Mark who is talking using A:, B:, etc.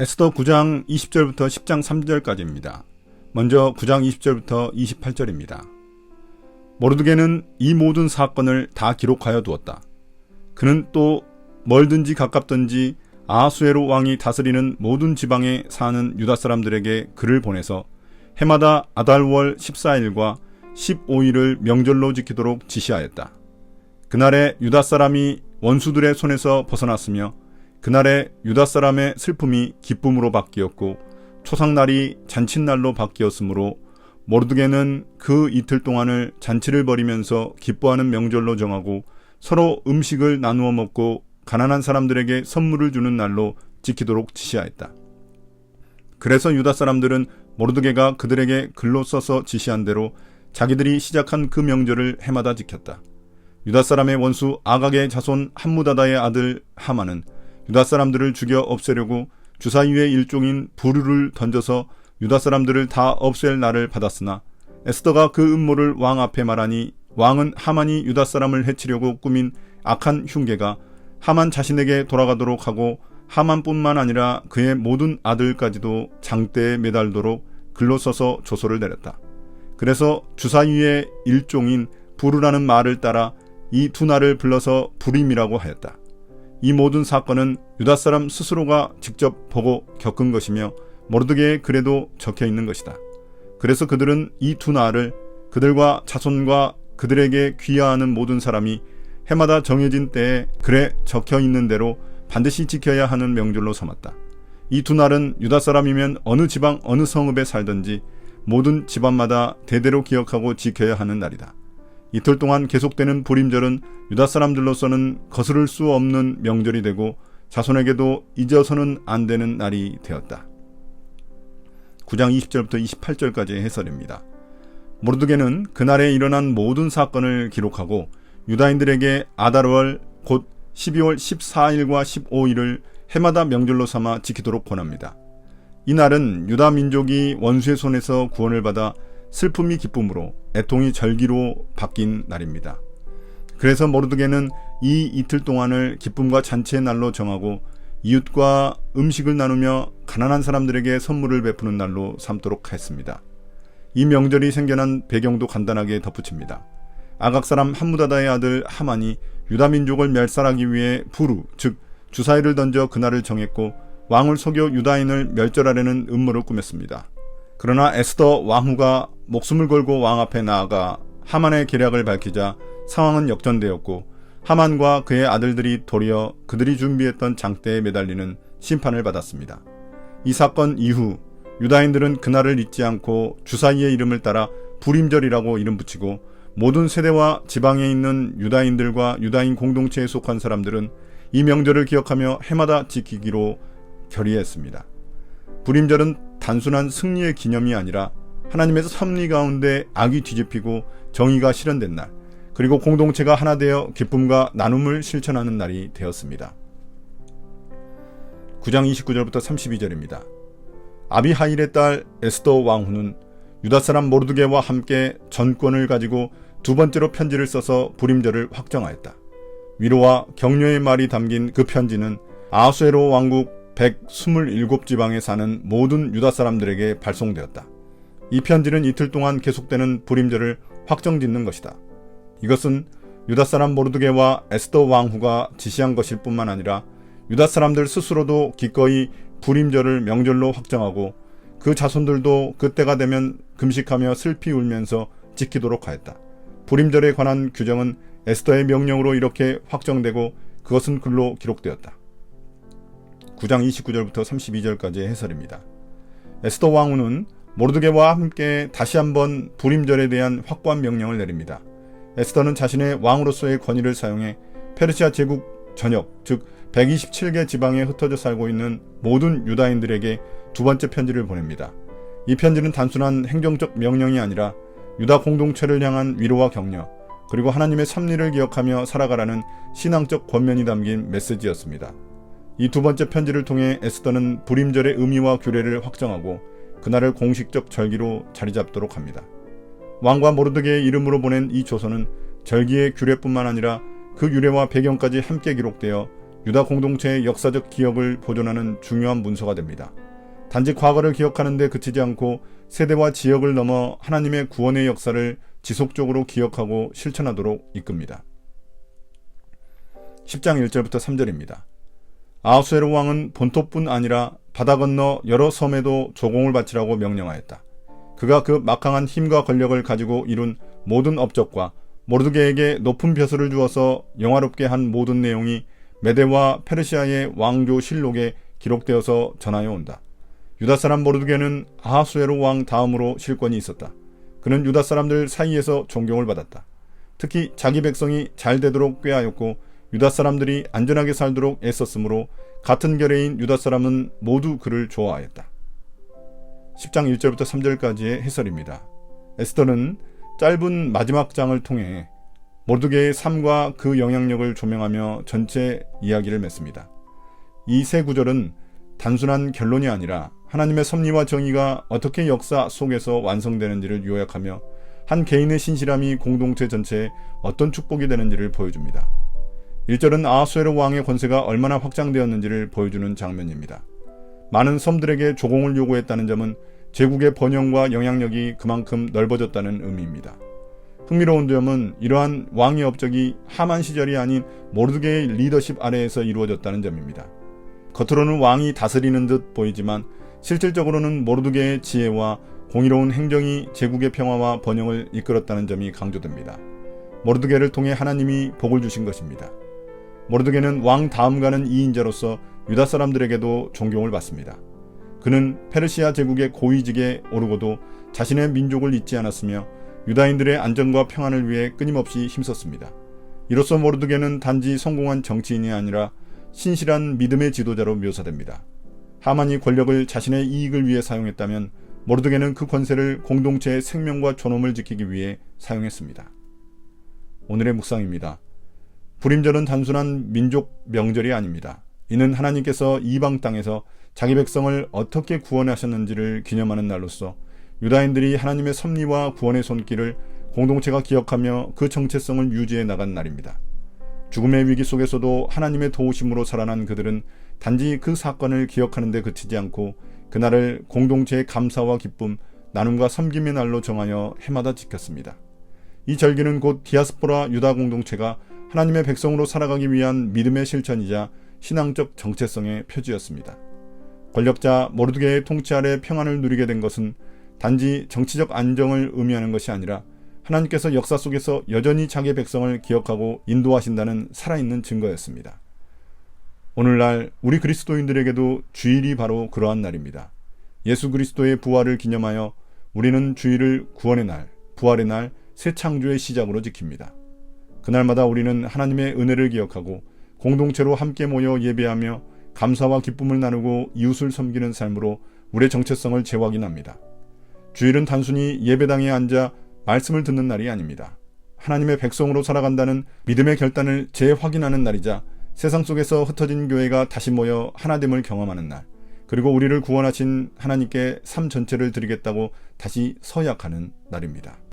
A: 에스더 9장 20절부터 10장 3절까지입니다. 먼저 9장 20절부터 28절입니다. 모르드게는 이 모든 사건을 다 기록하여 두었다. 그는 또 멀든지 가깝든지 아하수에로 왕이 다스리는 모든 지방에 사는 유다 사람들에게 글을 보내서 해마다 아달월 14일과 15일을 명절로 지키도록 지시하였다. 그날에 유다 사람이 원수들의 손에서 벗어났으며 그날에 유다 사람의 슬픔이 기쁨으로 바뀌었고 초상날이 잔칫날로 바뀌었으므로 모르드게는 그 이틀 동안을 잔치를 벌이면서 기뻐하는 명절로 정하고 서로 음식을 나누어 먹고 가난한 사람들에게 선물을 주는 날로 지키도록 지시하였다. 그래서 유다 사람들은 모르드게가 그들에게 글로 써서 지시한 대로 자기들이 시작한 그 명절을 해마다 지켰다. 유다 사람의 원수 아각의 자손 함무다다의 아들 하만은 유다 사람들을 죽여 없애려고 주사위의 일종인 부르를 던져서 유다 사람들을 다 없앨 날을 받았으나 에스더가 그 음모를 왕 앞에 말하니 왕은 하만이 유다 사람을 해치려고 꾸민 악한 흉계가 하만 자신에게 돌아가도록 하고 하만뿐만 아니라 그의 모든 아들까지도 장대에 매달도록 글로 써서 조서를 내렸다. 그래서 주사위의 일종인 부르라는 말을 따라 이 두 날을 불러서 부림이라고 하였다. 이 모든 사건은 유다 사람 스스로가 직접 보고 겪은 것이며 모르드게의 글에도 적혀 있는 것이다. 그래서 그들은 이 두 날을 그들과 자손과 그들에게 귀하하는 모든 사람이 해마다 정해진 때에 글에 적혀 있는 대로 반드시 지켜야 하는 명절로 삼았다. 이 두 날은 유다 사람이면 어느 지방 어느 성읍에 살든지 모든 집안마다 대대로 기억하고 지켜야 하는 날이다. 이틀 동안 계속되는 부림절은 유다 사람들로서는 거스를 수 없는 명절이 되고 자손에게도 잊어서는 안 되는 날이 되었다. 9장 20절부터 28절까지의 해설입니다. 모르드게는 그날에 일어난 모든 사건을 기록하고 유다인들에게 아달월 곧 12월 14일과 15일을 해마다 명절로 삼아 지키도록 권합니다. 이 날은 유다 민족이 원수의 손에서 구원을 받아 슬픔이 기쁨으로 애통이 절기로 바뀐 날입니다. 그래서 모르드게는 이 이틀 동안을 기쁨과 잔치의 날로 정하고 이웃과 음식을 나누며 가난한 사람들에게 선물을 베푸는 날로 삼도록 했습니다. 이 명절이 생겨난 배경도 간단하게 덧붙입니다. 아각 사람 함무다다의 아들 하만이 유다 민족을 멸살하기 위해 부르, 즉 주사위를 던져 그날을 정했고 왕을 속여 유다인을 멸절하려는 음모를 꾸몄습니다. 그러나 에스더 왕후가 목숨을 걸고 왕 앞에 나아가 하만의 계략을 밝히자 상황은 역전되었고 하만과 그의 아들들이 도리어 그들이 준비했던 장대에 매달리는 심판을 받았습니다. 이 사건 이후 유다인들은 그날을 잊지 않고 주사위의 이름을 따라 부림절이라고 이름 붙이고 모든 세대와 지방에 있는 유다인들과 유다인 공동체에 속한 사람들은 이 명절을 기억하며 해마다 지키기로 결의했습니다. 부림절은 단순한 승리의 기념이 아니라 하나님의 섭리 가운데 악이 뒤집히고 정의가 실현된 날, 그리고 공동체가 하나 되어 기쁨과 나눔을 실천하는 날이 되었습니다. 9장 29절부터 32절입니다. 아비하일의 딸 에스더 왕후는 유다 사람 모르드게와 함께 전권을 가지고 두 번째로 편지를 써서 부림절을 확정하였다. 위로와 격려의 말이 담긴 그 편지는 아하수에로 왕국 127지방에 사는 모든 유다 사람들에게 발송되었다. 이 편지는 이틀 동안 계속되는 부림절을 확정짓는 것이다. 이것은 유다 사람 모르드게와 에스더 왕후가 지시한 것일 뿐만 아니라 유다 사람들 스스로도 기꺼이 부림절을 명절로 확정하고 그 자손들도 그때가 되면 금식하며 슬피 울면서 지키도록 하였다. 부림절에 관한 규정은 에스더의 명령으로 이렇게 확정되고 그것은 글로 기록되었다. 9장 29절부터 32절까지의 해설입니다. 에스더 왕후는 모르드게와 함께 다시 한번 부림절에 대한 확고한 명령을 내립니다. 에스더는 자신의 왕으로서의 권위를 사용해 페르시아 제국 전역, 즉 127개 지방에 흩어져 살고 있는 모든 유다인들에게 두 번째 편지를 보냅니다. 이 편지는 단순한 행정적 명령이 아니라 유다 공동체를 향한 위로와 격려, 그리고 하나님의 섭리를 기억하며 살아가라는 신앙적 권면이 담긴 메시지였습니다. 이 두 번째 편지를 통해 에스더는 부림절의 의미와 규례를 확정하고 그날을 공식적 절기로 자리 잡도록 합니다. 왕과 모르드게의 이름으로 보낸 이 조서는 절기의 규례뿐만 아니라 그 유래와 배경까지 함께 기록되어 유다 공동체의 역사적 기억을 보존하는 중요한 문서가 됩니다. 단지 과거를 기억하는 데 그치지 않고 세대와 지역을 넘어 하나님의 구원의 역사를 지속적으로 기억하고 실천하도록 이끕니다. 10장 1절부터 3절입니다. 아하수에로 왕은 본토뿐 아니라 바다 건너 여러 섬에도 조공을 바치라고 명령하였다. 그가 그 막강한 힘과 권력을 가지고 이룬 모든 업적과 모르드게에게 높은 벼슬을 주어서 영화롭게 한 모든 내용이 메데와 페르시아의 왕조 실록에 기록되어서 전하여 온다. 유다 사람 모르드게는 아하수에로 왕 다음으로 실권이 있었다. 그는 유다 사람들 사이에서 존경을 받았다. 특히 자기 백성이 잘 되도록 꾀하였고 유다 사람들이 안전하게 살도록 애썼으므로 같은 결의인 유다 사람은 모두 그를 좋아하였다. 10장 1절부터 3절까지의 해설입니다. 에스더는 짧은 마지막 장을 통해 모르드게의 삶과 그 영향력을 조명하며 전체 이야기를 맺습니다. 이 세 구절은 단순한 결론이 아니라 하나님의 섭리와 정의가 어떻게 역사 속에서 완성되는지를 요약하며 한 개인의 신실함이 공동체 전체에 어떤 축복이 되는지를 보여줍니다. 1절은 아하수에로 왕의 권세가 얼마나 확장되었는지를 보여주는 장면입니다. 많은 섬들에게 조공을 요구했다는 점은 제국의 번영과 영향력이 그만큼 넓어졌다는 의미입니다. 흥미로운 점은 이러한 왕의 업적이 하만 시절이 아닌 모르드게의 리더십 아래에서 이루어졌다는 점입니다. 겉으로는 왕이 다스리는 듯 보이지만 실질적으로는 모르드게의 지혜와 공의로운 행정이 제국의 평화와 번영을 이끌었다는 점이 강조됩니다. 모르드게를 통해 하나님이 복을 주신 것입니다. 모르드게는 왕 다음 가는 2인자로서 유다 사람들에게도 존경을 받습니다. 그는 페르시아 제국의 고위직에 오르고도 자신의 민족을 잊지 않았으며 유다인들의 안전과 평안을 위해 끊임없이 힘썼습니다. 이로써 모르드게는 단지 성공한 정치인이 아니라 신실한 믿음의 지도자로 묘사됩니다. 하만이 권력을 자신의 이익을 위해 사용했다면 모르드게는 그 권세를 공동체의 생명과 존엄을 지키기 위해 사용했습니다. 오늘의 묵상입니다. 불임절은 단순한 민족 명절이 아닙니다. 이는 하나님께서 이방 땅에서 자기 백성을 어떻게 구원하셨는지를 기념하는 날로서 유다인들이 하나님의 섭리와 구원의 손길을 공동체가 기억하며 그 정체성을 유지해 나간 날입니다. 죽음의 위기 속에서도 하나님의 도우심으로 살아난 그들은 단지 그 사건을 기억하는 데 그치지 않고 그날을 공동체의 감사와 기쁨, 나눔과 섬김의 날로 정하여 해마다 지켰습니다. 이 절기는 곧 디아스포라 유다 공동체가 하나님의 백성으로 살아가기 위한 믿음의 실천이자 신앙적 정체성의 표지였습니다. 권력자 모르드게의 통치 아래 평안을 누리게 된 것은 단지 정치적 안정을 의미하는 것이 아니라 하나님께서 역사 속에서 여전히 자기 백성을 기억하고 인도하신다는 살아있는 증거였습니다. 오늘날 우리 그리스도인들에게도 주일이 바로 그러한 날입니다. 예수 그리스도의 부활을 기념하여 우리는 주일을 구원의 날, 부활의 날, 새 창조의 시작으로 지킵니다. 그날마다 우리는 하나님의 은혜를 기억하고 공동체로 함께 모여 예배하며 감사와 기쁨을 나누고 이웃을 섬기는 삶으로 우리의 정체성을 재확인합니다. 주일은 단순히 예배당에 앉아 말씀을 듣는 날이 아닙니다. 하나님의 백성으로 살아간다는 믿음의 결단을 재확인하는 날이자 세상 속에서 흩어진 교회가 다시 모여 하나됨을 경험하는 날, 그리고 우리를 구원하신 하나님께 삶 전체를 드리겠다고 다시 서약하는 날입니다.